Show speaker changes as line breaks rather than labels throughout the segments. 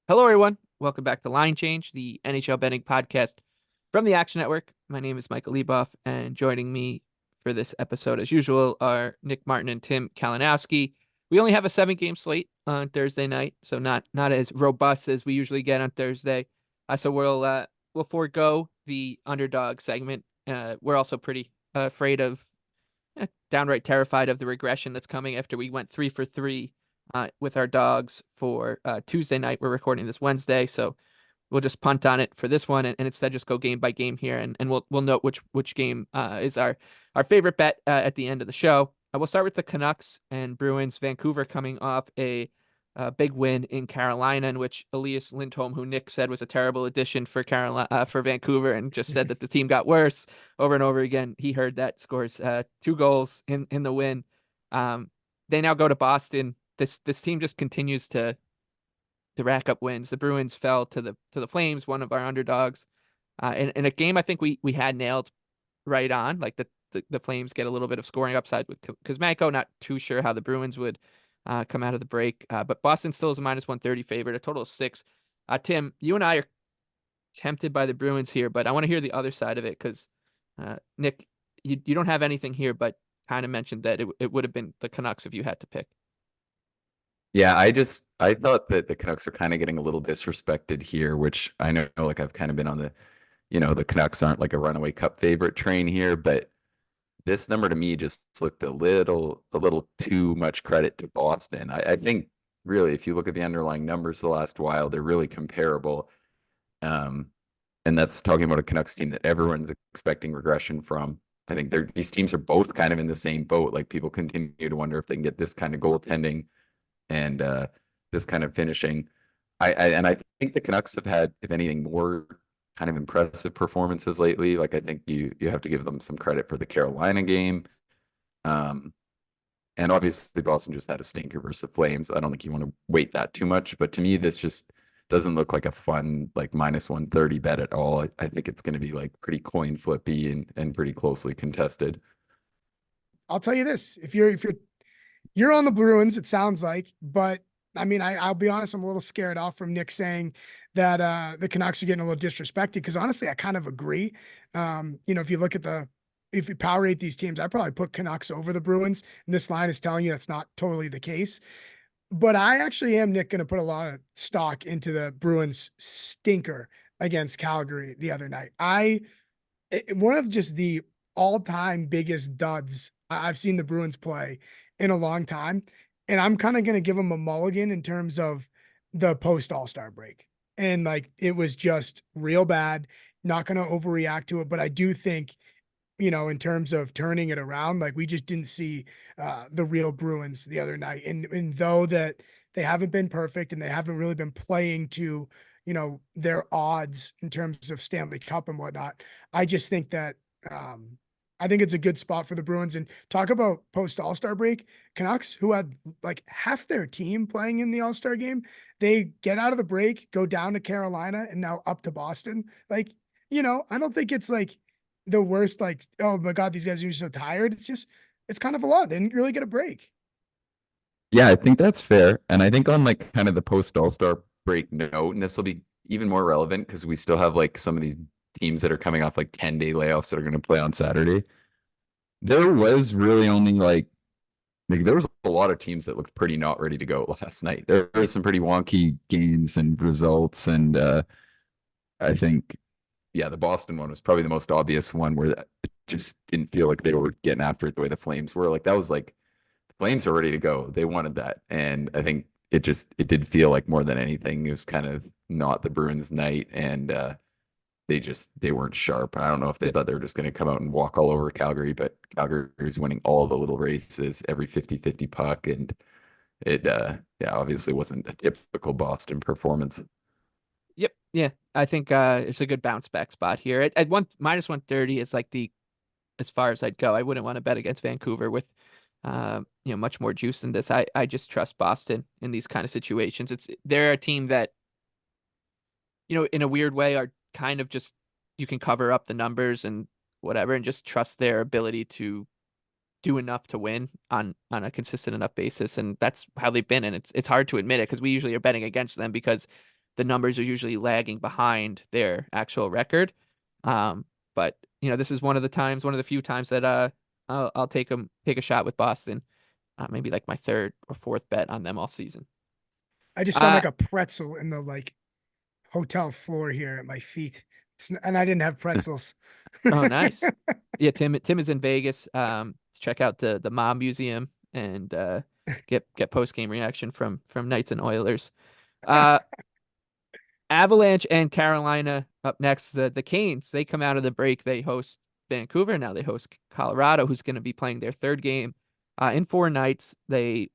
Hello, everyone. Welcome back to Line Change, the NHL betting podcast from the Action Network. My name is Michael Leboff, and joining me for this episode, as usual, are Nick Martin and Tim Kalinowski. We only have a 7-game slate on Thursday night, so not as robust as we usually get on Thursday. So we'll forego the underdog segment. We're also pretty afraid of, downright terrified of the regression that's coming after we went 3 for 3 with our dogs for Tuesday night. We're recording this Wednesday, so we'll just punt on it for this one and instead just go game by game here, and we'll note which game is our favorite bet at the end of the show. We'll start with the Canucks and Bruins. Vancouver coming off a big win in Carolina, in which Elias Lindholm, who Nick said was a terrible addition for Carolina for Vancouver, and just said that the team got worse over and over again. He heard that, scores 2 goals in the win. They now go to Boston. This team just continues to rack up wins. The Bruins fell to the Flames, one of our underdogs, in a game I think we had nailed right on. Like the Flames get a little bit of scoring upside with Kuzmenko. Not too sure how the Bruins would come out of the break, but Boston still is a -130 favorite, a total of 6. Tim, you and I are tempted by the Bruins here, but I want to hear the other side of it because Nick, you don't have anything here, but kind of mentioned that it would have been the Canucks if you had to pick.
Yeah, I thought that the Canucks are kind of getting a little disrespected here, which I know like I've kind of been on the Canucks aren't like a runaway cup favorite train here, but this number to me just looked a little too much credit to Boston. I think really if you look at the underlying numbers the last while, they're really comparable. Um, and that's talking about a Canucks team that everyone's expecting regression from. I think these teams are both kind of in the same boat. Like people continue to wonder if they can get this kind of goaltending and this kind of finishing. I think the Canucks have had, if anything, more kind of impressive performances lately. Like I think you have to give them some credit for the Carolina game. Um, and obviously Boston just had a stinker versus the Flames. I don't think you want to weight that too much, but to me this just doesn't look like a fun like -130 bet at all. I think it's going to be like pretty coin flippy and pretty closely contested.
I'll tell you this: if you're on the Bruins, it sounds like, but I mean, I'll be honest, I'm a little scared off from Nick saying that the Canucks are getting a little disrespected because honestly, I kind of agree. If you look at if you power rate these teams, I probably put Canucks over the Bruins, and this line is telling you that's not totally the case. But I actually am, Nick, going to put a lot of stock into the Bruins stinker against Calgary the other night. One of just the all-time biggest duds I've seen the Bruins play in a long time. And I'm kind of going to give them a mulligan in terms of the post All-Star break. And like, it was just real bad, not going to overreact to it. But I do think, in terms of turning it around, like we just didn't see the real Bruins the other night. And though that they haven't been perfect and they haven't really been playing to, their odds in terms of Stanley Cup and whatnot, I just think that I think it's a good spot for the Bruins. And talk about post All-Star break, Canucks, who had like half their team playing in the All-Star game, they get out of the break, go down to Carolina, and now up to Boston. Like, I don't think it's like the worst, like, oh my God, these guys are so tired. It's kind of a lot. They didn't really get a break.
Yeah, I think that's fair. And I think on like kind of the post All-Star break note, and this will be even more relevant because we still have like some of these teams that are coming off like 10-day layoffs that are going to play on Saturday. There was really only like there was a lot of teams that looked pretty not ready to go last night. There were some pretty wonky games and results, and I think yeah, the Boston one was probably the most obvious one where it just didn't feel like they were getting after it the way the Flames were. Like that was like the Flames are ready to go. They wanted that, and I think it did feel like more than anything it was kind of not the Bruins' night, and they weren't sharp. I don't know if they thought they were just going to come out and walk all over Calgary, but Calgary's winning all the little races, every 50-50 puck, and it yeah, obviously wasn't a typical Boston performance.
Yep. Yeah. I think it's a good bounce back spot here. At one -130 is like the as far as I'd go. I wouldn't want to bet against Vancouver with much more juice than this. I just trust Boston in these kind of situations. They're a team that, in a weird way are kind of just you can cover up the numbers and whatever and just trust their ability to do enough to win on a consistent enough basis. And that's how they've been. And it's hard to admit it because we usually are betting against them because the numbers are usually lagging behind their actual record. But this is one of the few times that I'll take a shot with Boston. Maybe like my third or fourth bet on them all season.
I just found like a pretzel in the like hotel floor here at my feet. And I didn't have pretzels.
Oh, nice. Yeah, Tim is in Vegas. Check out the Mob Museum and get post game reaction from Knights and Oilers. Avalanche and Carolina up next. The Canes, they come out of the break. They host Vancouver. Now they host Colorado, who's going to be playing their third game in 4 nights. They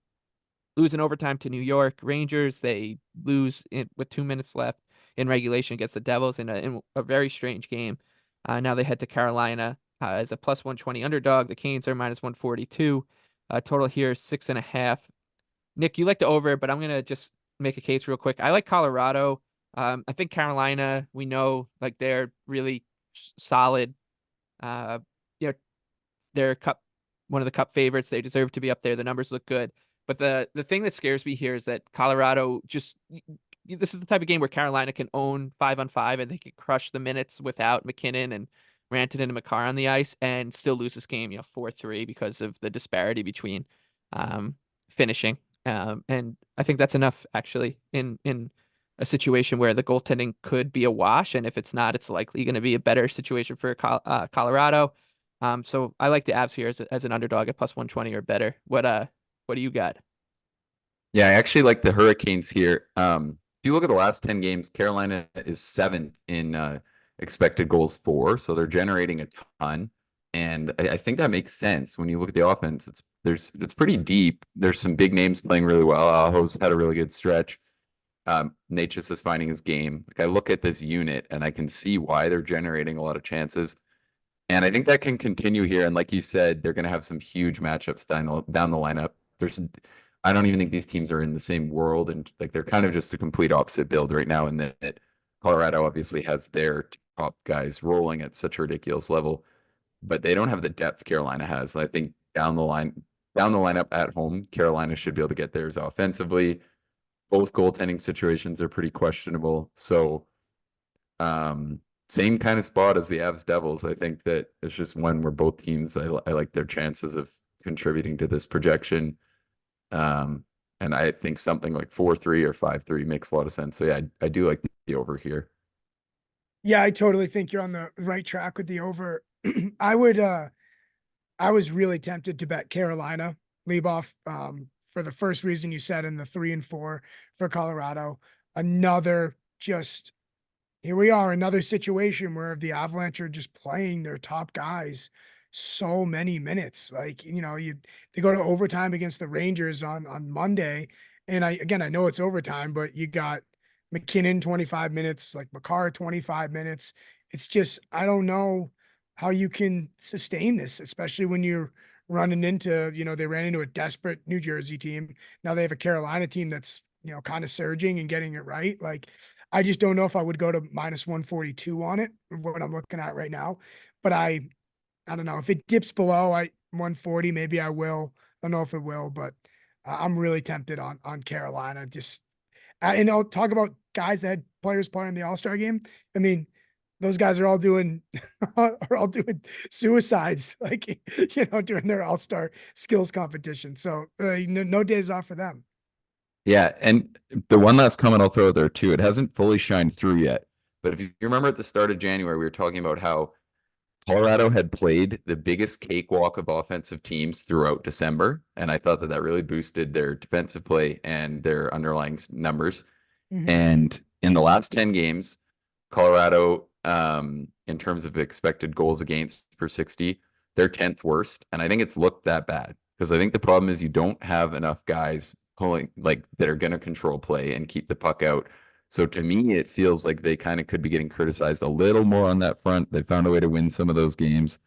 lose in overtime to New York Rangers. They lose with 2 minutes left in regulation against the Devils in a very strange game. Now they head to Carolina as a plus 120 underdog. The Canes are minus 142. Total here is 6.5. Nick, you like the over, but I'm going to just make a case real quick. I like Colorado. I think Carolina, we know, like, they're really solid. They're one of the cup favorites. They deserve to be up there. The numbers look good. But the thing that scares me here is that Colorado this is the type of game where Carolina can own 5-on-5 and they can crush the minutes without McKinnon and Rantanen and Makar on the ice and still lose this game, 4-3 because of the disparity between finishing. And I think that's enough, actually, in a situation where the goaltending could be a wash. And if it's not, it's likely going to be a better situation for Colorado. So I like the Avs here as an underdog at plus 120 or better. What do you got?
Yeah, I actually like the Hurricanes here. If you look at the last 10 games, Carolina is 7th in expected goals for, so they're generating a ton. And I think that makes sense when you look at the offense. It's pretty deep. There's some big names playing really well. Aho's had a really good stretch. Natchez is finding his game. Like, I look at this unit and I can see why they're generating a lot of chances. And I think that can continue here. And like you said, they're going to have some huge matchups down the lineup. I don't even think these teams are in the same world, and like they're kind of just a complete opposite build right now. And that Colorado obviously has their top guys rolling at such a ridiculous level, but they don't have the depth Carolina has. I think down the lineup at home, Carolina should be able to get theirs offensively. Both goaltending situations are pretty questionable. So, same kind of spot as the Avs Devils. I think that it's just one where both teams, I like their chances of contributing to this projection. And I think something like 4-3 or 5-3 makes a lot of sense. So yeah, I do like the over here.
Yeah, I totally think you're on the right track with the over. I was really tempted to bet Carolina, Leboff, for the first reason you said, in the 3 and 4 for Colorado. Here we are, another situation where the Avalanche are just playing their top guys so many minutes. Like, they go to overtime against the Rangers on Monday. And I know it's overtime, but you got McKinnon 25 minutes, like Makar 25 minutes. It's just, I don't know how you can sustain this, especially when you're running into, they ran into a desperate New Jersey team. Now they have a Carolina team that's, kind of surging and getting it right. Like, I just don't know if I would go to minus 142 on it, what I'm looking at right now. But I don't know if it dips below 140, maybe I will. I don't know if it will, but I'm really tempted on Carolina. And I'll talk about guys that had players playing in the All-Star game. I mean, those guys are all doing suicides, like, during their All-Star skills competition. So no days off for them.
Yeah, and the one last comment I'll throw there too, it hasn't fully shined through yet. But if you remember at the start of January, we were talking about how Colorado had played the biggest cakewalk of offensive teams throughout December, and I thought that really boosted their defensive play and their underlying numbers.
Mm-hmm.
And in the last 10 games, Colorado, in terms of expected goals against per 60, they're 10th worst. And I think it's looked that bad because I think the problem is you don't have enough guys pulling, like, that are going to control play and keep the puck out. So to me, it feels like they kind of could be getting criticized a little more on that front. They found a way to win some of those games.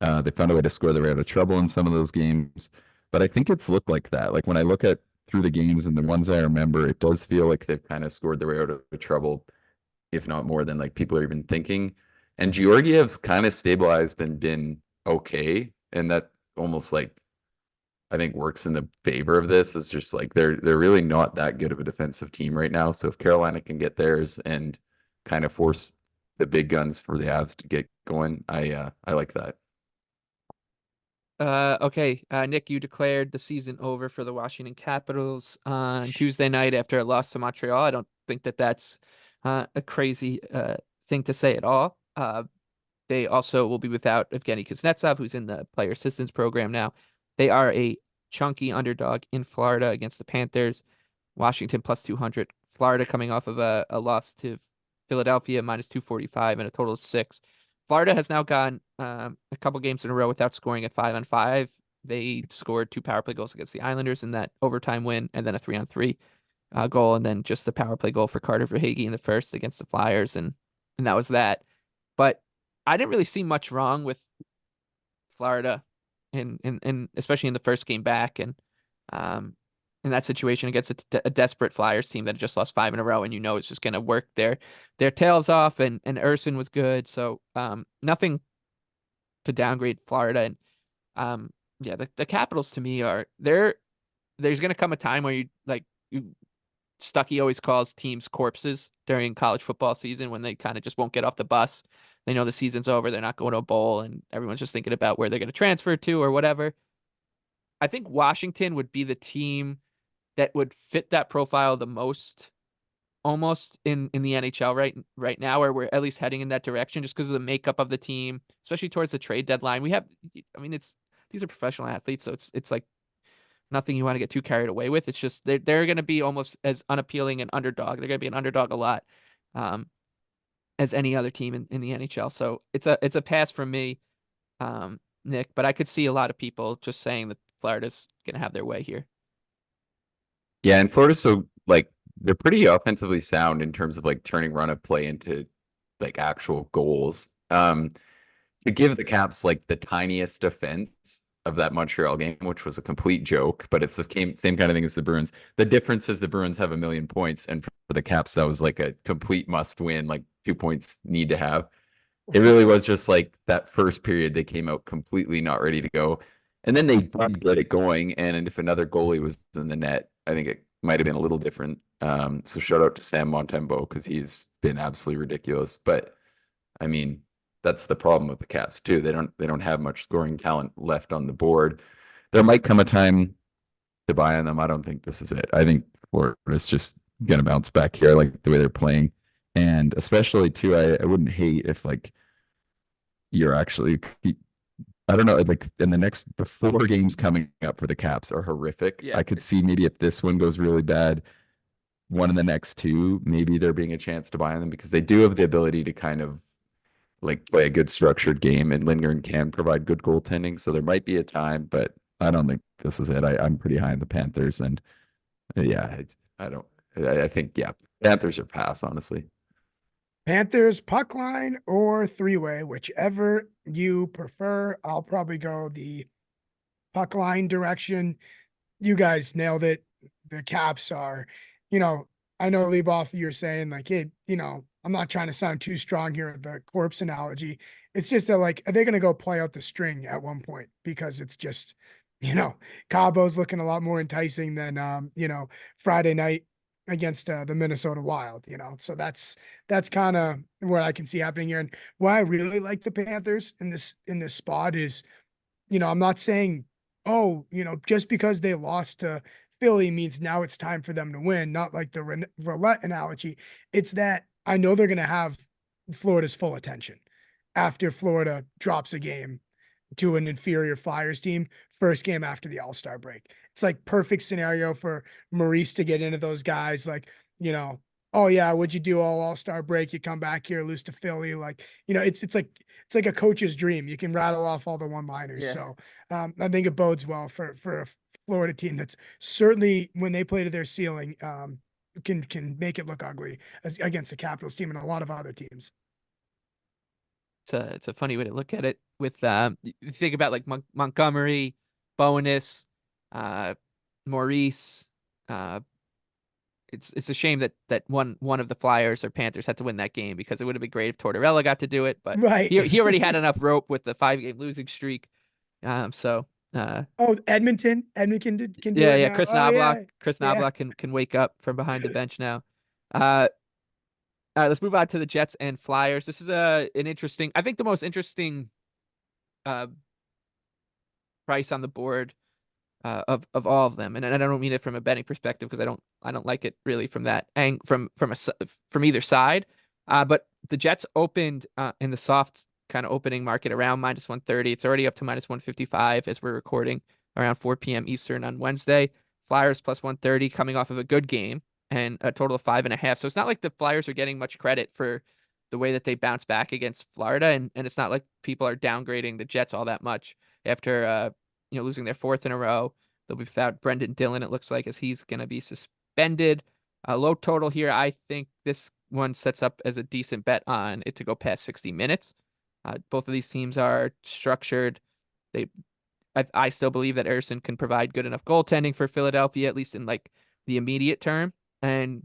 They found a way to score their way out of trouble in some of those games. But I think it's looked like that. Like, when I look at through the games and the ones I remember, it does feel like they've kind of scored their way out of trouble, if not more than like people are even thinking. And Georgiev's kind of stabilized and been okay. And that almost like I think works in the favor of this is just like they're really not that good of a defensive team right now. So if Carolina can get theirs and kind of force the big guns for the Avs to get going, I like that.
Okay, Nick, you declared the season over for the Washington Capitals on Tuesday night after a loss to Montreal. I don't think that that's a crazy thing to say at all. They also will be without Evgeny Kuznetsov, who's in the player assistance program now. They are a chunky underdog in Florida against the Panthers. Washington plus 200. Florida coming off of a loss to Philadelphia minus 245 and a total of 6. Florida has now gone a couple games in a row without scoring at 5-on-5. They scored 2 power play goals against the Islanders in that overtime win, and then a 3-on-3 goal, and then just the power play goal for Carter Verhaeghe in the first against the Flyers, and that was that. But I didn't really see much wrong with Florida, in especially in the first game back, and in that situation against a desperate Flyers team that had just lost 5 in a row, and it's just going to work their tails off. And Urson was good, so nothing to downgrade Florida. And yeah, the Capitals to me there's going to come a time where Stuckey always calls teams corpses during college football season when they kind of just won't get off the bus. They know the season's over, they're not going to a bowl, and everyone's just thinking about where they're going to transfer to or whatever. I think Washington would be the team that would fit that profile the most, almost in the NHL right now, or we're at least heading in that direction just because of the makeup of the team, especially towards the trade deadline. These are professional athletes, so it's like nothing you want to get too carried away with. It's just they're going to be almost as unappealing an underdog. They're going to be an underdog a lot, as any other team in the NHL. So it's a pass from me, Nick. But I could see a lot of people just saying that Florida's going to have their way here.
Yeah, and Florida's so like they're pretty offensively sound in terms of like turning run of play into like actual goals. To give the Caps like the tiniest offense of that Montreal game, which was a complete joke, but it's the same kind of thing as the Bruins. The difference is the Bruins have 1,000,000 points, and for the Caps, that was like a complete must win, like 2 points need to have. It really was just like that first period, they came out completely not ready to go. And then they did get it going. And if another goalie was in the net, I think it might have been a little different. So shout out to Sam Montembeault because he's been absolutely ridiculous. But I mean, that's the problem with the Caps too. They don't have much scoring talent left on the board. There might come a time to buy on them. I don't think this is it. I think Florida's just gonna bounce back here. I like the way they're playing. And especially too, I wouldn't hate if like you're actually I don't know, like in the 4 games coming up for the Caps are horrific.
Yeah.
I could see maybe if this one goes really bad, one in the next 2, maybe there being a chance to buy on them because they do have the ability to kind of like play a good structured game, and Lindgren can provide good goaltending. So there might be a time, but I don't think this is it. I'm pretty high on the Panthers, and yeah, I think Panthers are pass, honestly.
Panthers puck line or 3-way, whichever you prefer. I'll probably go the puck line direction. You guys nailed it. The Caps are, I know Leboff, you're saying like, hey, I'm not trying to sound too strong here with the corpse analogy. It's just that like, are they going to go play out the string at one point? Because it's just, Cabo's looking a lot more enticing than, Friday night against the Minnesota Wild, so that's kind of what I can see happening here. And why I really like the Panthers in this spot is, I'm not saying, just because they lost to Philly means now it's time for them to win. Not like the roulette analogy. It's that I know they're going to have Florida's full attention after Florida drops a game to an inferior Flyers team, first game after the All-Star break. It's like perfect scenario for Maurice to get into those guys. Like, oh yeah, what'd you do All-Star break? You come back here, lose to Philly. Like, it's like a coach's dream. You can rattle off all the one-liners.
Yeah.
So I think it bodes well for a Florida team that's certainly, when they play to their ceiling, can make it look ugly against the Capitals team and a lot of other teams.
It's a funny way to look at it. With you think about like Montgomery, Bonus, Maurice. It's a shame that one of the Flyers or Panthers had to win that game because it would have been great if Tortorella got to do it, but
Right.
he already had enough rope with the 5-game losing streak. So
Oh, Edmonton can do
Yeah,
it
yeah.
now. Oh yeah,
Chris
yeah.
Knobloch can wake up from behind the bench now. Uh, all right, let's move on to the Jets and Flyers. This is an interesting, I think the most interesting uh price on the board of all of them. And I don't mean it from a betting perspective because I don't like it really from that from either side. But the Jets opened in the soft kind of opening market around -130. It's already up to -155 as we're recording around 4 p.m. Eastern on Wednesday. Flyers +130 coming off of a good game and a total of 5.5. So it's not like the Flyers are getting much credit for the way that they bounce back against Florida, and it's not like people are downgrading the Jets all that much after losing their fourth in a row. They'll be without Brendan Dillon, it looks like, as he's going to be suspended. A low total here. I think this one sets up as a decent bet on it to go past 60 minutes. Both of these teams are structured. They, I still believe that Ersson can provide good enough goaltending for Philadelphia, at least in like the immediate term. And,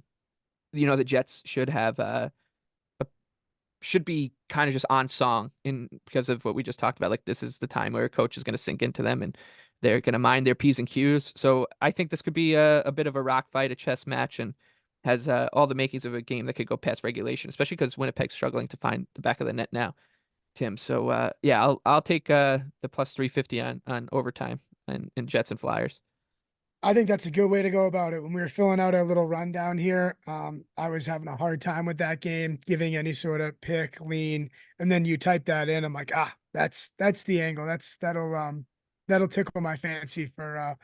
the Jets should be kind of just on song in because of what we just talked about. Like this is the time where a coach is going to sink into them and they're going to mind their P's and Q's. So I think this could be a bit of a rock fight, a chess match, and has all the makings of a game that could go past regulation, especially because Winnipeg's struggling to find the back of the net now, Tim. So yeah, I'll take the +350 on overtime and Jets and Flyers.
I think that's a good way to go about it. When we were filling out our little rundown here, I was having a hard time with that game, giving any sort of pick, lean, and then you type that in. I'm like, that's the angle. That'll tickle my fancy for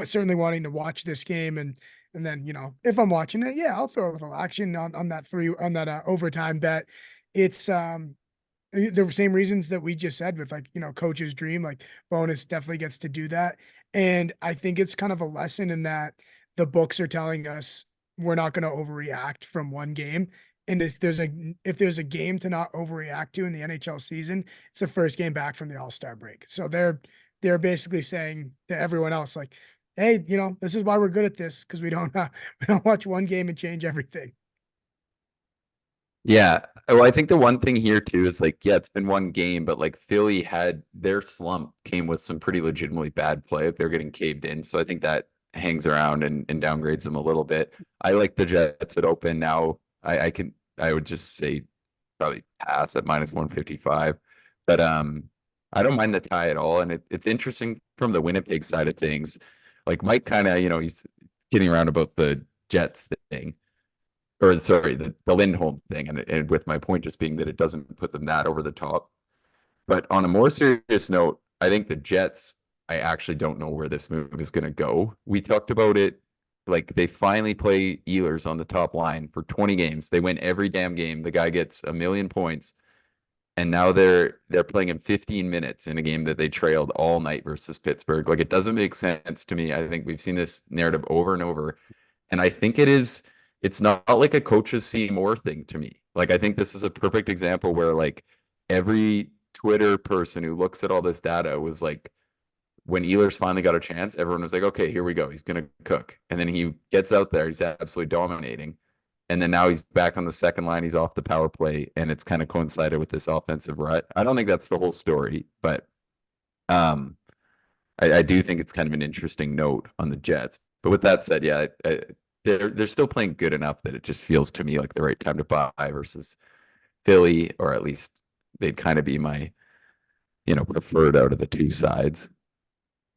certainly wanting to watch this game. And then, if I'm watching it, yeah, I'll throw a little action on that overtime bet. It's the same reasons that we just said with coach's dream, like bonus definitely gets to do that. And I think it's kind of a lesson in that the books are telling us we're not going to overreact from one game. And if there's a game to not overreact to in the NHL season, it's the first game back from the All-Star break. So they're basically saying to everyone else, like, hey, this is why we're good at this, because we don't watch one game and change everything.
Yeah. Well, I think the one thing here too is like, yeah, it's been one game, but like Philly had their slump came with some pretty legitimately bad play. They're getting caved in. So I think that hangs around and downgrades them a little bit. I like the Jets at open now. I would just say probably pass at -155. But I don't mind the tie at all. And it's interesting from the Winnipeg side of things. Like Mike kind of, he's kidding around about the Jets thing. Or sorry, the Lindholm thing, and with my point just being that it doesn't put them that over the top. But on a more serious note, I think the Jets, I actually don't know where this move is going to go. We talked about it, like they finally play Ehlers on the top line for 20 games. They win every damn game. The guy gets 1,000,000 points, and now they're playing him 15 minutes in a game that they trailed all night versus Pittsburgh. Like it doesn't make sense to me. I think we've seen this narrative over and over, and I think it's not like a coaches see more thing to me. Like I think this is a perfect example where like every Twitter person who looks at all this data was like, when Ehlers finally got a chance, everyone was like, okay, here we go. He's gonna cook. And then he gets out there, he's absolutely dominating. And then now he's back on the second line, he's off the power play, and it's kind of coincided with this offensive rut. I don't think that's the whole story, but I do think it's kind of an interesting note on the Jets. But with that said, yeah, they're still playing good enough that it just feels to me like the right time to buy versus Philly, or at least they'd kind of be my, preferred out of the two sides.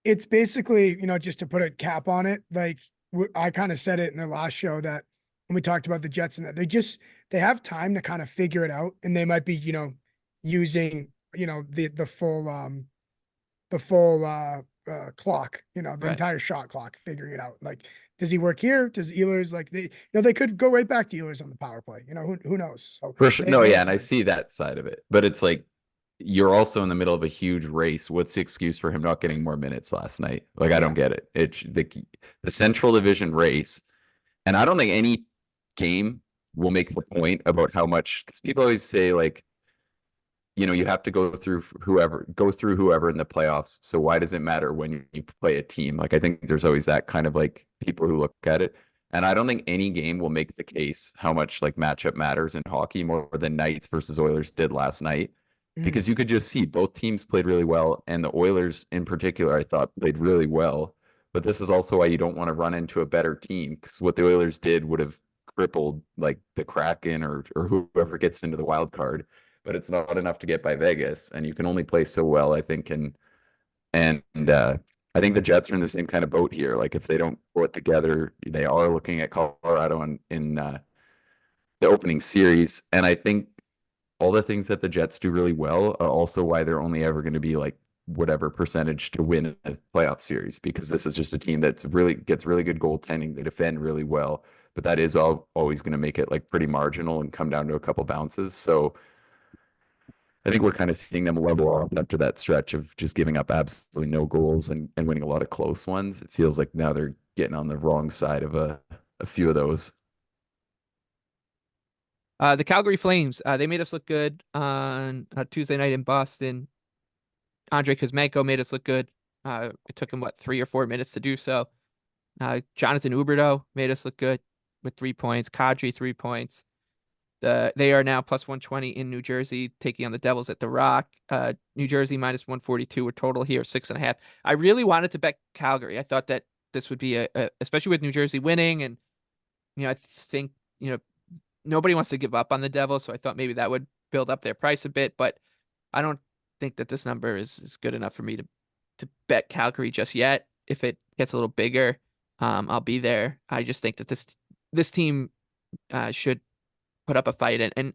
It's basically, just to put a cap on it, like I kind of said it in the last show that when we talked about the Jets and that they have time to kind of figure it out, and they might be, using, the full clock, the
Right.
entire shot clock, figuring it out. Like, does he work here? Does Ehlers they could go right back to Ehlers on the power play. Who knows? So
For sure. No,
they
yeah,
have
and I
time.
see that side of it. But it's like you're also in the middle of a huge race. What's the excuse for him not getting more minutes last night? Like I don't get it. It's the Central Division race, and I don't think any game will make the point about how much, because people always say like, you have to go through whoever in the playoffs. So why does it matter when you play a team? Like I think there's always that kind of like people who look at it. And I don't think any game will make the case how much like matchup matters in hockey more than Knights versus Oilers did last night. because you could just see both teams played really well, and the Oilers in particular, I thought played really well. But this is also why you don't want to run into a better team, because what the Oilers did would have crippled like the Kraken or whoever gets into the wild card. But it's not enough to get by Vegas, and you can only play so well, I think. And I think the Jets are in the same kind of boat here. Like if they don't pull it together, they are looking at Colorado in the opening series, and I think all the things that the Jets do really well are also why they're only ever going to be like whatever percentage to win a playoff series, because this is just a team that's really gets really good goaltending. They defend really well, but that is always going to make it like pretty marginal and come down to a couple bounces. So I think we're kind of seeing them level off after that stretch of just giving up absolutely no goals and winning a lot of close ones. It feels like now they're getting on the wrong side of a few of those.
The Calgary Flames, they made us look good on Tuesday night in Boston. Andrei Kuzmenko made us look good. It took him, 3 or 4 minutes to do so. Jonathan Huberdeau made us look good with 3 points. Kadri, 3 points. They are now plus 120 in New Jersey, taking on the Devils at the Rock. New Jersey minus 142, a total here, 6.5. I really wanted to bet Calgary. I thought that this would be especially with New Jersey winning, and I think nobody wants to give up on the Devils, so I thought maybe that would build up their price a bit, but I don't think that this number is good enough for me to bet Calgary just yet. If it gets a little bigger, I'll be there. I just think that this team should put up a fight and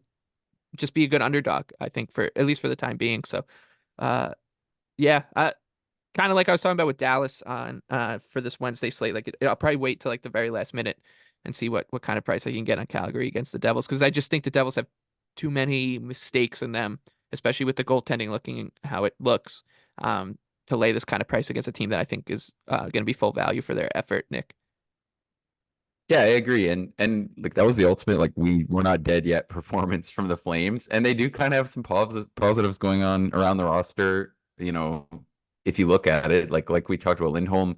just be a good underdog, I think, for at least for the time being. So yeah, kind of like I was talking about with Dallas on for this Wednesday slate. Like I'll probably wait till like the very last minute and see what kind of price I can get on Calgary against the Devils, because I just think the Devils have too many mistakes in them, especially with the goaltending looking how it looks, to lay this kind of price against a team that I think is going to be full value for their effort, Nick.
Yeah, I agree. And like that was the ultimate like we're not dead yet performance from the Flames. And they do kind of have some positives going on around the roster. If you look at it, like we talked about Lindholm,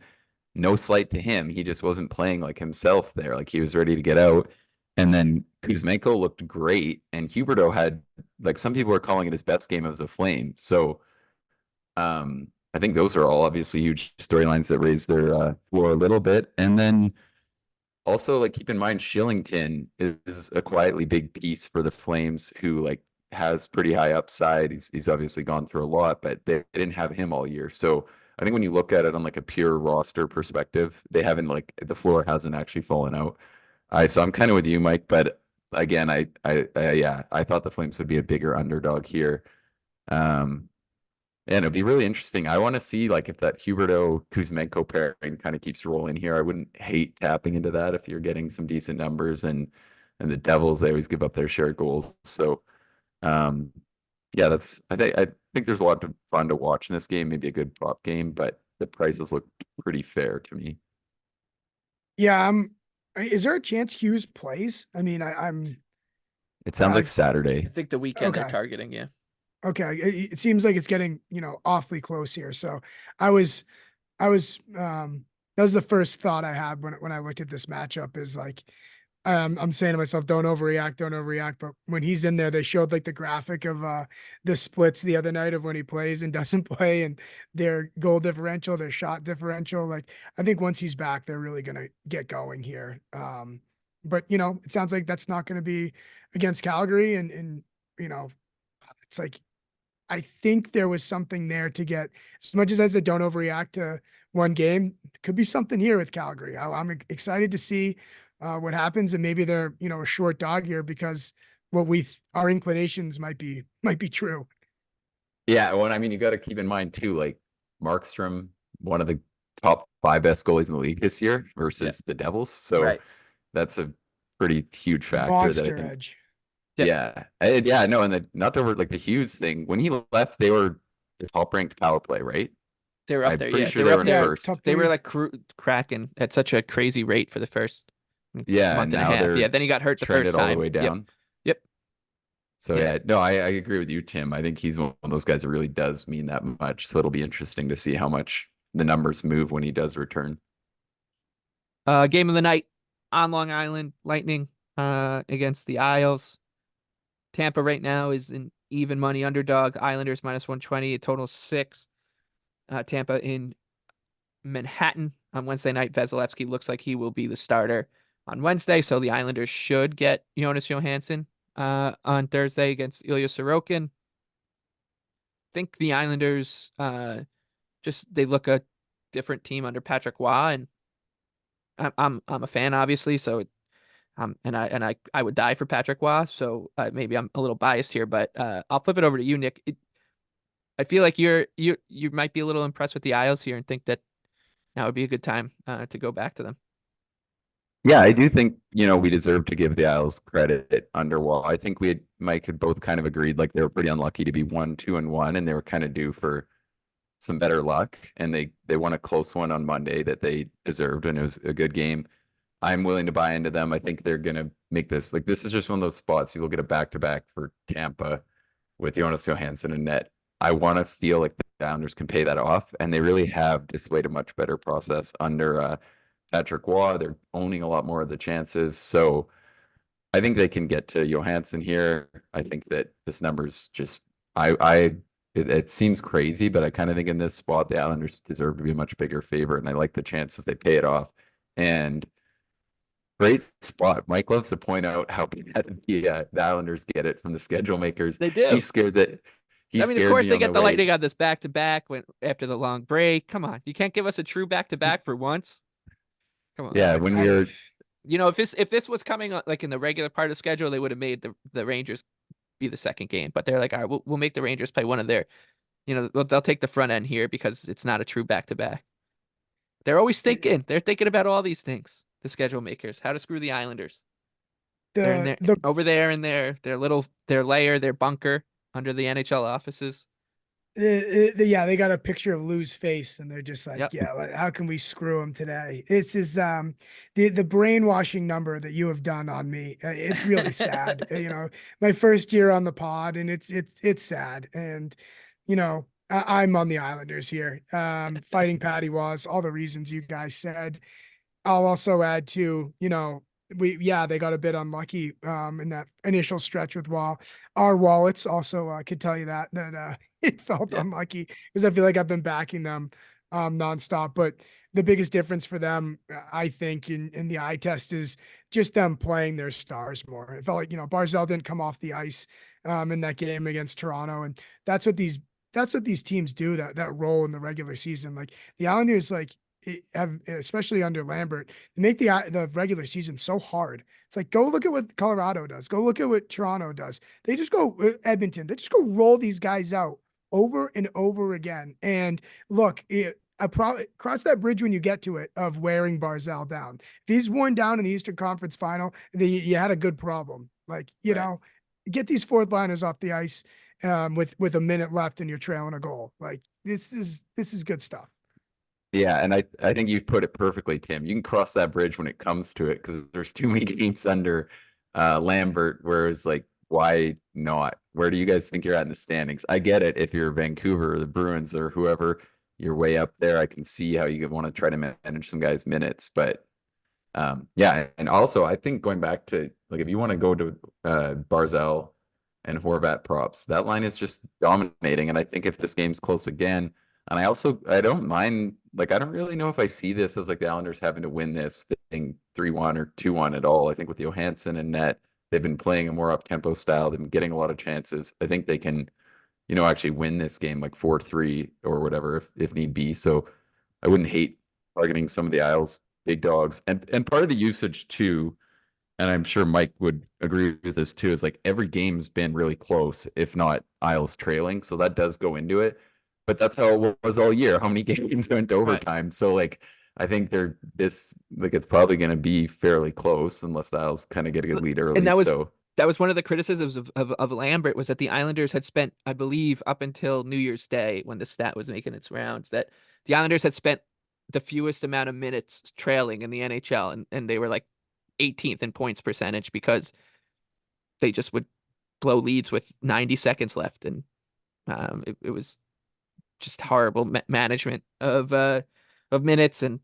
no slight to him. He just wasn't playing like himself there. Like he was ready to get out. And then Kuzmenko looked great. And Huberdeau had like some people are calling it his best game as a Flame. So I think those are all obviously huge storylines that raise their floor a little bit. And then also, like, keep in mind, Shillington is a quietly big piece for the Flames, who like has pretty high upside. He's obviously gone through a lot, but they didn't have him all year. So I think when you look at it on like a pure roster perspective, they haven't like the floor hasn't actually fallen out. So I'm kind of with you, Mike, but again, yeah, I thought the Flames would be a bigger underdog here. And it'd be really interesting. I want to see like if that Huberdeau Kuzmenko pairing kind of keeps rolling here. I wouldn't hate tapping into that if you're getting some decent numbers, and the Devils, they always give up their share of goals. So yeah, I think there's a lot of fun to watch in this game, maybe a good prop game, but the prices look pretty fair to me.
Yeah, is there a chance Hughes plays? I mean,
It sounds like Saturday.
I think the weekend they're
Okay.
targeting, yeah.
Okay, it seems like it's getting, awfully close here. So I was that was the first thought I had when I looked at this matchup, is like, I'm saying to myself, don't overreact. But when he's in there, they showed like the graphic of the splits the other night of when he plays and doesn't play, and their goal differential, their shot differential. Like, I think once he's back, they're really gonna get going here. But it sounds like that's not gonna be against Calgary, and it's like, I think there was something there to get, as much as I said, don't overreact to one game. Could be something here with Calgary. I'm excited to see what happens, and maybe they're a short dog here, because our inclinations might be true.
Yeah, well, I mean, you got to keep in mind too, like Markstrom, one of the top 5 best goalies in the league this year versus the Devils. So that's a pretty huge factor
Monster
that I think.
edge.
Yeah, no, and not to over like the Hughes thing. When he left, they were the top-ranked power play, right?
They were up
I'm
there.
pretty
Yeah,
sure
they
they
were
were
up
in
there.
first.
They were like cracking at such a crazy rate for the first month and a
now
half.
they're
Yeah, then he got hurt the
trended
first
all
time.
the way down.
Yep.
So yeah, no, I agree with you, Tim. I think he's one of those guys that really does mean that much. So it'll be interesting to see how much the numbers move when he does return.
Game of the night on Long Island, Lightning against the Isles. Tampa right now is an even money underdog. Islanders -120, a total 6. Tampa in Manhattan on Wednesday night. Vasilevsky looks like he will be the starter on Wednesday, so the Islanders should get Jonas Johansson on Thursday against Ilya Sorokin. Think the Islanders just they look a different team under Patrick Waugh, and I'm a fan obviously, so I would die for Patrick Waugh, so maybe I'm a little biased here, but I'll flip it over to you, Nick. I feel like you might be a little impressed with the Isles here and think that now would be a good time to go back to them.
Yeah, I do think, we deserve to give the Isles credit under Wall. I think Mike had both kind of agreed like they were pretty unlucky to be 1-2-1, and they were kind of due for some better luck. And they won a close one on Monday that they deserved, and it was a good game. I'm willing to buy into them. I think they're gonna make this like this is just one of those spots you will get a back-to-back for Tampa with Jonas Johansson and net. I want to feel like the Islanders can pay that off, and they really have displayed a much better process under Patrick Waugh. They're owning a lot more of the chances. So I think they can get to Johansson here. I think that this number's just it seems crazy, but I kind of think in this spot the Islanders deserve to be a much bigger favorite, and I like the chances they pay it off. And great spot. Mike loves to point out how bad the Islanders get it from the schedule makers.
They do.
He's scared that
I mean, of course, they get the Lightning on this back-to-back after the long break. Come on, you can't give us a true back-to-back for once. Come on.
Yeah, when we were,
if this was coming like in the regular part of the schedule, they would have made the Rangers be the second game. But they're like, all right, we'll make the Rangers play one of their, they'll take the front end here because it's not a true back-to-back. They're always thinking. They're thinking about all these things. The schedule makers, how to screw the Islanders. They're over there in their lair, their bunker under the NHL offices.
Yeah, they got a picture of Lou's face, and they're just like,
Yep.
yeah, how can we screw him today? This is the brainwashing number that you have done on me. It's really sad. My first year on the pod, and it's sad. And I'm on the Islanders here. Fighting Patty was all the reasons you guys said. I'll also add to, they got a bit unlucky in that initial stretch with Wall. Our wallets also could tell you that it felt unlucky because I feel like I've been backing them nonstop. But the biggest difference for them, I think, in the eye test is just them playing their stars more. It felt like, Barzal didn't come off the ice in that game against Toronto, and that's what these teams do, that role in the regular season. Like the Islanders, especially under Lambert, they make the regular season so hard. It's like, go look at what Colorado does. Go look at what Toronto does. They just go Edmonton. They just go roll these guys out over and over again. And look, I probably cross that bridge when you get to it of wearing Barzal down. If he's worn down in the Eastern Conference Final, you had a good problem. Get these fourth liners off the ice with a minute left and you're trailing a goal. Like this is good stuff.
Yeah, and I think you've put it perfectly, Tim. You can cross that bridge when it comes to it because there's too many games under Lambert where it's like, why not? Where do you guys think you're at in the standings? I get it. If you're Vancouver or the Bruins or whoever, you're way up there. I can see how you want to try to manage some guys' minutes. But yeah, and also I think going back to if you want to go to Barzal and Horvat props, that line is just dominating. And I think if this game's close again, and I don't mind, I don't really know if I see this as the Islanders having to win this thing 3-1 or 2-1 at all. I think with Johansson and net, they've been playing a more up-tempo style. They've been getting a lot of chances. I think they can, actually win this game 4-3 or whatever if need be. So I wouldn't hate targeting some of the Isles big dogs. And part of the usage too, and I'm sure Mike would agree with this too, is every game's been really close, if not Isles trailing. So that does go into it. But that's how it was all year. How many games went to overtime? Right. So I think it's probably going to be fairly close unless the Isles kind of get a good lead early.
And that was one of the criticisms of Lambert, was that the Islanders had spent, I believe, up until New Year's Day when the stat was making its rounds, that the Islanders had spent the fewest amount of minutes trailing in the NHL, and they were 18th in points percentage because they just would blow leads with 90 seconds left, and it was just horrible management of minutes and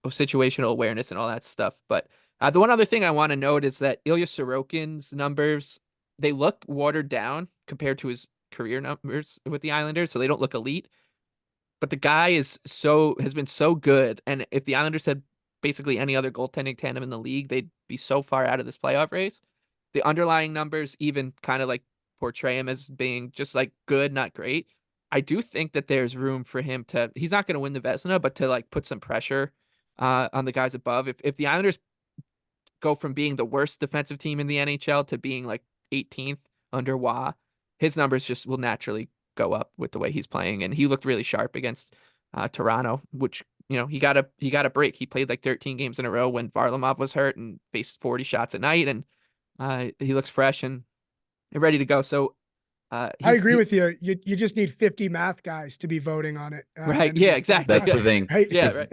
of situational awareness and all that stuff. But the one other thing I want to note is that Ilya Sorokin's numbers they look watered down compared to his career numbers with the Islanders, so they don't look elite. But the guy has been so good, and if the Islanders had basically any other goaltending tandem in the league, they'd be so far out of this playoff race. The underlying numbers even kind of like portray him as being just like good, not great. I do think that there's room for him to. He's not going to win the Vezina, but to like put some pressure on the guys above. If the Islanders go from being the worst defensive team in the NHL to being like 18th under Wah, his numbers just will naturally go up with the way he's playing. And he looked really sharp against Toronto, which he got a break. He played like 13 games in a row when Varlamov was hurt and faced 40 shots a night, and he looks fresh and ready to go. So
I agree with you. You just need 50 math guys to be voting on it.
Right? Yeah, exactly.
That's the thing.
Right?
Yeah, right.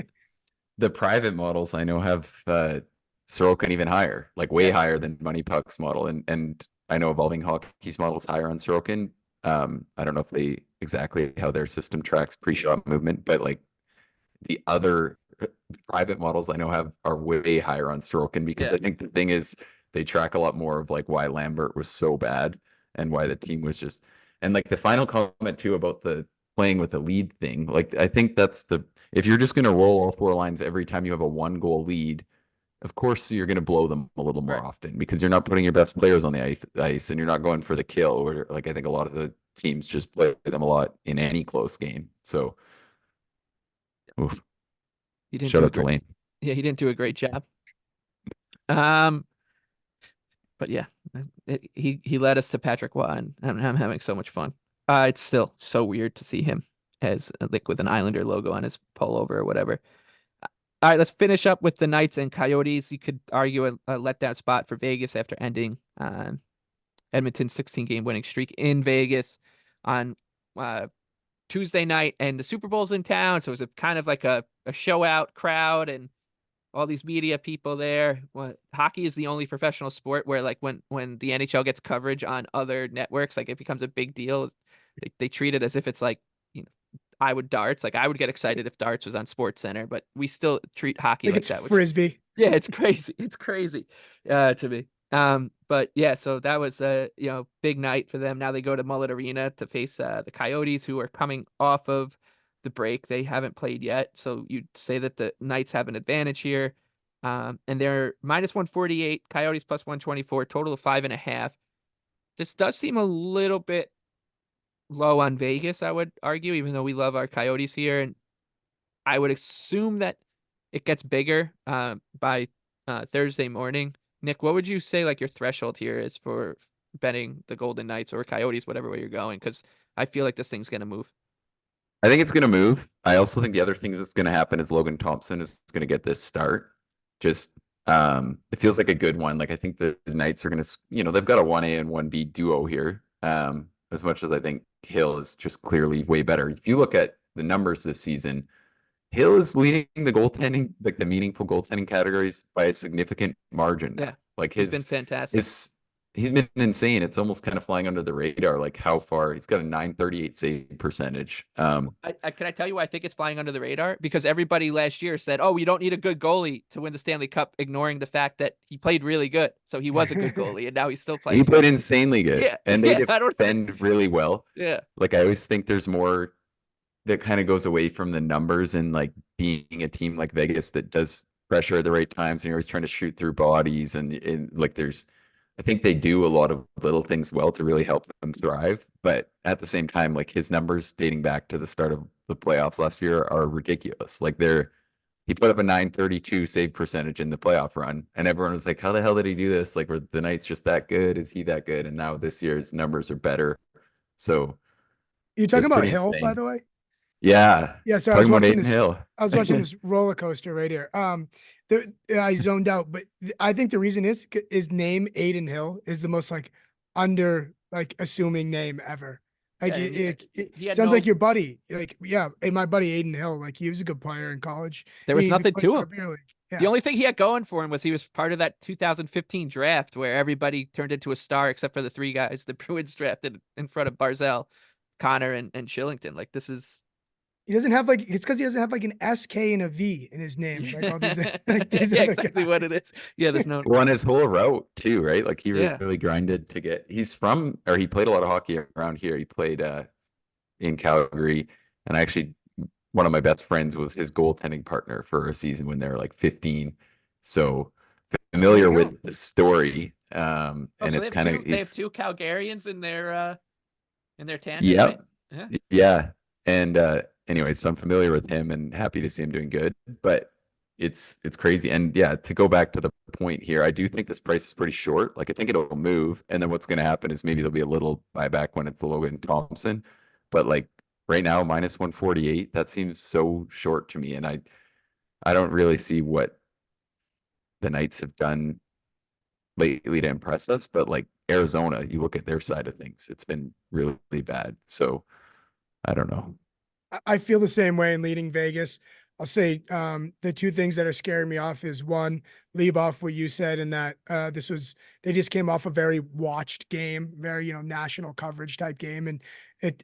The private models I know have Sorokin even higher, like way higher than Money Puck's model, and I know Evolving Hockey's model is higher on Sorokin. I don't know if they exactly how their system tracks pre-shot movement, but like the other private models I know are way higher on Sorokin, because I think the thing is they track a lot more of like why Lambert was so bad and why the team was just, and like the final comment too about the playing with the lead thing. Like I think if you're just going to roll all four lines every time you have a 1-goal lead, of course you're going to blow them a little more often because you're not putting your best players on the ice and you're not going for the kill, or like I think a lot of the teams just play them a lot in any close game. So oof.
He didn't
Shout
do
out to Lane.
Yeah, he didn't do a great job. But yeah, he led us to Patrick Waugh, and I'm having so much fun. It's still so weird to see him as like with an Islander logo on his pullover or whatever. All right, let's finish up with the Knights and Coyotes. You could argue a letdown spot for Vegas after ending Edmonton's 16-game winning streak in Vegas on Tuesday night, and the Super Bowl's in town, so it was kind of like a show out crowd and all these media people there. Hockey is the only professional sport where like when the NHL gets coverage on other networks, like it becomes a big deal. They treat it as if it's like, I would darts. Like I would get excited if darts was on Sports Center, but we still treat hockey like
it's
that.
Frisbee.
Yeah, it's crazy. It's crazy to me. But yeah, so that was a big night for them. Now they go to Mullet Arena to face the Coyotes, who are coming off of the break. They haven't played yet, so you'd say that the Knights have an advantage here. And they're minus 148, Coyotes plus 124, total of 5.5. This does seem a little bit low on Vegas, I would argue, even though we love our Coyotes here. And I would assume that it gets bigger by Thursday morning. Nick, what would you say like your threshold here is for betting the Golden Knights or Coyotes, whatever way you're going? Because I feel like this thing's going to move.
I think it's going to move. I also think the other thing that's going to happen is Logan Thompson is going to get this start. Just it feels like a good one. Like I think the Knights are going to, they've got a 1A and 1B duo here. As much as I think Hill is just clearly way better. If you look at the numbers this season, Hill is leading the goaltending, like the meaningful goaltending categories by a significant margin.
Yeah,
like
he's been fantastic.
He's been insane. It's almost kind of flying under the radar, like how far he's got a 938 save percentage.
Can I tell you why I think it's flying under the radar? Because everybody last year said, "Oh, you don't need a good goalie to win the Stanley Cup," ignoring the fact that he played really good. So he was a good goalie, and now he's still playing.
He played insanely good,
yeah,
and they
yeah,
defend really well.
Yeah,
like I always think there's more that kind of goes away from the numbers and like being a team like Vegas that does pressure at the right times, and you're always trying to shoot through bodies, and like I think they do a lot of little things well to really help them thrive. But at the same time, like his numbers dating back to the start of the playoffs last year are ridiculous. Like he put up a 932 save percentage in the playoff run, and everyone was like, how the hell did he do this? Like, were the Knights just that good? Is he that good? And now this year's numbers are better. So
you're talking about
pretty
Hill,
insane.
by the way?
Yeah.
Yeah, so
talking about Aiden Hill.
I was watching this roller coaster right here. I zoned out, but I think the reason is name Aiden Hill is the most like assuming name ever. Like it sounds like your buddy. Like, yeah, hey, my buddy Aiden Hill. Like he was a good player in college.
There was nothing to him.
Yeah.
The only thing he had going for him was he was part of that 2015 draft where everybody turned into a star except for the three guys the Bruins drafted in front of Barzell, Connor, and Shillington. Like this is
He doesn't have like, it's because he doesn't have like an SK and a V in his name, like all these like these
Yeah,
other
exactly what it
guys.
is. Yeah, there's no.
Well, on his whole route too, right? Like he
Yeah.
really grinded to get. He's from, or he played a lot of hockey around here. He played in Calgary, and actually one of my best friends was his goaltending partner for a season when they were like 15. So
There you
familiar
go.
with the story.
Oh,
And
so they
it's
have
kind of
two. They have
he's
two Calgarians in their tandem,
yeah,
right? Yeah.
yeah. And anyway, so I'm familiar with him and happy to see him doing good. But it's crazy. And yeah, to go back to the point here, I do think this price is pretty short. Like I think it'll move, and then what's going to happen is maybe there'll be a little buyback when it's Logan Thompson. But like right now, minus 148, that seems so short to me, and I don't really see what the Knights have done lately to impress us. But like Arizona, you look at their side of things, it's been really, really bad. So I don't know.
I feel the same way in leading Vegas. I'll say the two things that are scaring me off is one, leave off what you said, and that they just came off a very watched game, very national coverage type game, and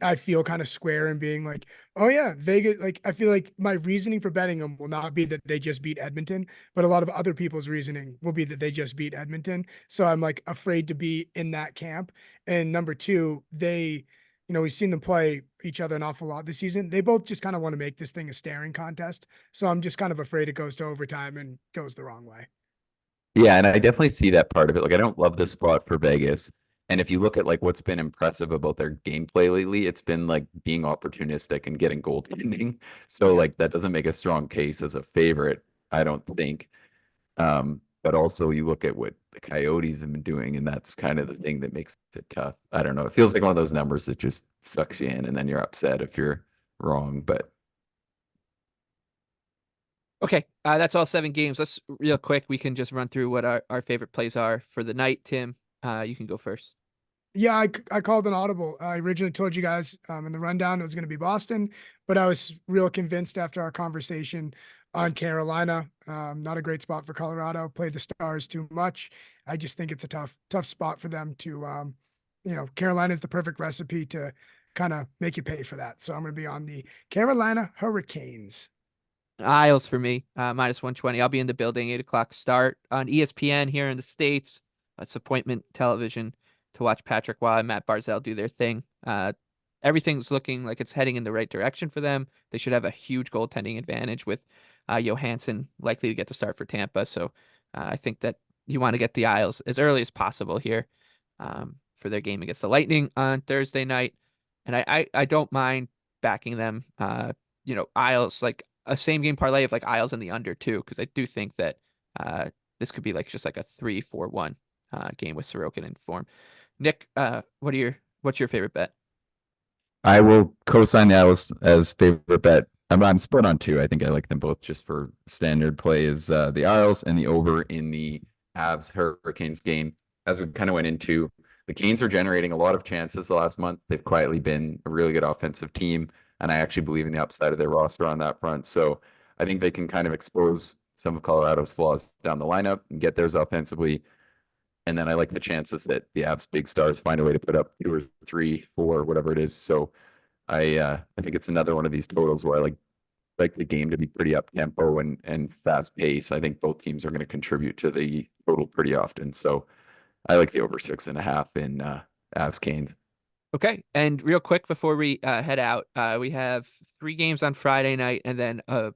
I feel kind of square in being like, oh yeah, Vegas. Like I feel like my reasoning for betting them will not be that they just beat Edmonton, but a lot of other people's reasoning will be that they just beat Edmonton. So I'm like afraid to be in that camp. And number two, we've seen them play each other an awful lot this season. They both just kind of want to make this thing a staring contest. So I'm just kind of afraid it goes to overtime and goes the wrong way.
Yeah, and I definitely see that part of it. Like I don't love this spot for Vegas. And if you look at like what's been impressive about their gameplay lately, it's been like being opportunistic and getting goaltending. So
Yeah.
like that doesn't make a strong case as a favorite, I don't think. But also you look at what the Coyotes have been doing, and that's kind of the thing that makes it tough. I don't know. It feels like one of those numbers that just sucks you in, and then you're upset if you're wrong. But
Okay, that's all 7 games. Let's real quick. We can just run through what our favorite plays are for the night. Tim, you can go first.
Yeah, I called an audible. I originally told you guys in the rundown it was going to be Boston, but I was real convinced after our conversation on Carolina. Not a great spot for Colorado. Play the Stars too much. I just think it's a tough spot for them to, Carolina is the perfect recipe to kind of make you pay for that. So I'm going to be on the Carolina Hurricanes.
Isles for me, minus 120. I'll be in the building, 8 o'clock start on ESPN here in the States. It's appointment television to watch Patrick Waugh and Matt Barzell do their thing. Everything's looking like it's heading in the right direction for them. They should have a huge goaltending advantage with Johansson likely to get the start for Tampa. So I think that you want to get the Isles as early as possible here for their game against the Lightning on Thursday night. And I don't mind backing them. Isles like a same game parlay of like Isles in the under too, because I do think that this could be like just like a 3-4-1 game with Sorokin in form. Nick, what's your favorite bet?
I will co-sign the Isles as favorite bet. I'm split on two. I think I like them both just for standard play is the Isles and the over in the Avs Hurricanes game. As we kind of went into, the Canes are generating a lot of chances the last month. They've quietly been a really good offensive team, and I actually believe in the upside of their roster on that front. So I think they can kind of expose some of Colorado's flaws down the lineup and get theirs offensively. And then I like the chances that the Avs big stars find a way to put up 2 or 3, 4, whatever it is. So I think it's another one of these totals where I like the game to be pretty up tempo and fast pace. I think both teams are going to contribute to the total pretty often. So I like the over 6.5 in Avs Canes.
Okay, and real quick before we head out, we have 3 games on Friday night and then a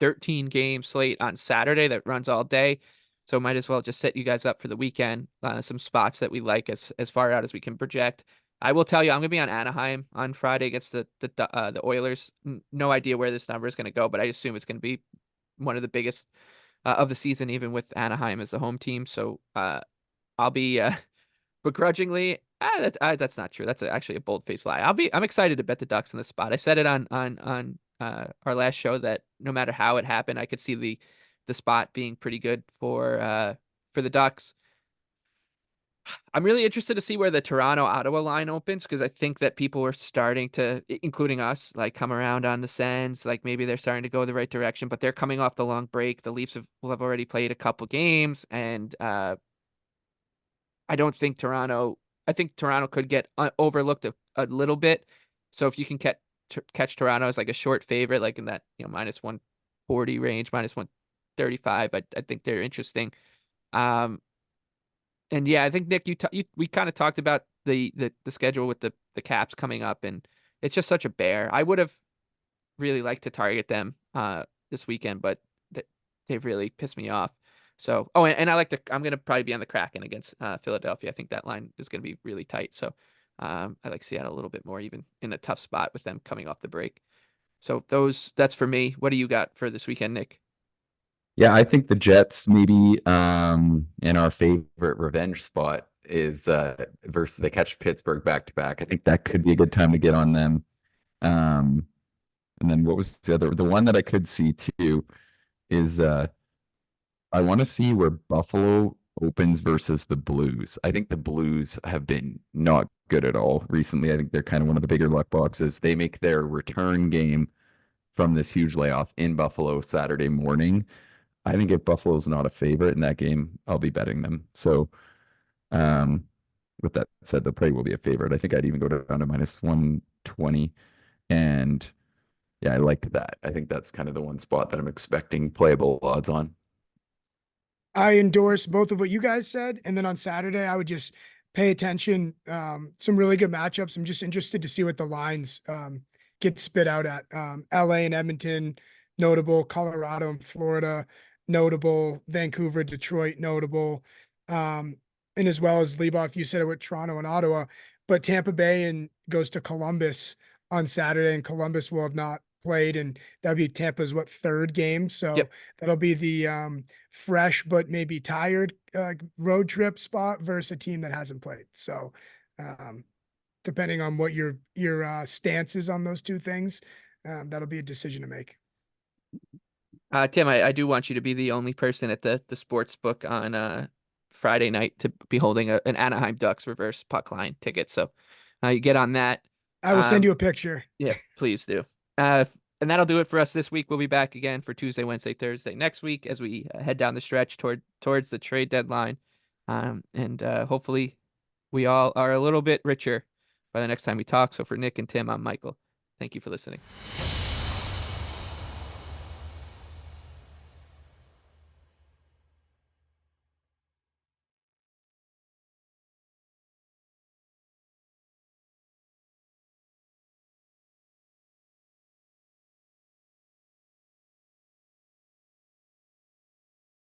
13-game slate on Saturday that runs all day. So might as well just set you guys up for the weekend. Some spots that we like as far out as we can project. I will tell you, I'm gonna be on Anaheim on Friday against the Oilers. No idea where this number is gonna go, but I assume it's gonna be one of the biggest of the season, even with Anaheim as the home team. So I'll be begrudgingly. That's not true. That's actually a bold-faced lie. I'm excited to bet the Ducks in this spot. I said it on our last show that no matter how it happened, I could see the spot being pretty good for the Ducks. I'm really interested to see where the Toronto Ottawa line opens because I think that people are starting to, including us, like come around on the Sens. Like maybe they're starting to go the right direction, but they're coming off the long break. The Leafs will have already played a couple games, and I don't think Toronto. I think Toronto could get overlooked a little bit. So if you can catch Toronto as like a short favorite, like in that minus 140 range, minus 135. I think they're interesting. And yeah, I think Nick, we kind of talked about the schedule with the Caps coming up, and it's just such a bear. I would have really liked to target them this weekend, but they've really pissed me off. So, and I'm gonna probably be on the Kraken against Philadelphia. I think that line is gonna be really tight. So, I like Seattle a little bit more, even in a tough spot with them coming off the break. So that's for me. What do you got for this weekend, Nick?
Yeah, I think the Jets maybe in our favorite revenge spot is versus they catch Pittsburgh back to back. I think that could be a good time to get on them. Um, and then what was the one that I could see too is I want to see where Buffalo opens versus the Blues. I think the Blues have been not good at all recently. I think they're kind of one of the bigger luck boxes. They make their return game from this huge layoff in Buffalo Saturday morning. I think if Buffalo's not a favorite in that game, I'll be betting them. So, with that said, the play will be a favorite. I think I'd even go down to minus 120. And yeah, I like that. I think that's kind of the one spot that I'm expecting playable odds on.
I endorse both of what you guys said. And then on Saturday, I would just pay attention. Some really good matchups. I'm just interested to see what the lines get spit out at. LA and Edmonton, notable. Colorado and Florida, notable. Vancouver, Detroit, notable. And as well as Leboff, you said it with Toronto and Ottawa, but Tampa Bay and goes to Columbus on Saturday, and Columbus will have not played, and that'll be Tampa's third game. So
Yep.
that'll be the fresh but maybe tired road trip spot versus a team that hasn't played. So depending on what your stance is on those two things, that'll be a decision to make.
Tim, I do want you to be the only person at the sports book on Friday night to be holding an Anaheim Ducks reverse puck line ticket. So you get on that.
I will send you a picture.
Yeah, please do. And that'll do it for us this week. We'll be back again for Tuesday, Wednesday, Thursday next week as we head down the stretch towards the trade deadline. And hopefully we all are a little bit richer by the next time we talk. So for Nick and Tim, I'm Michael. Thank you for listening.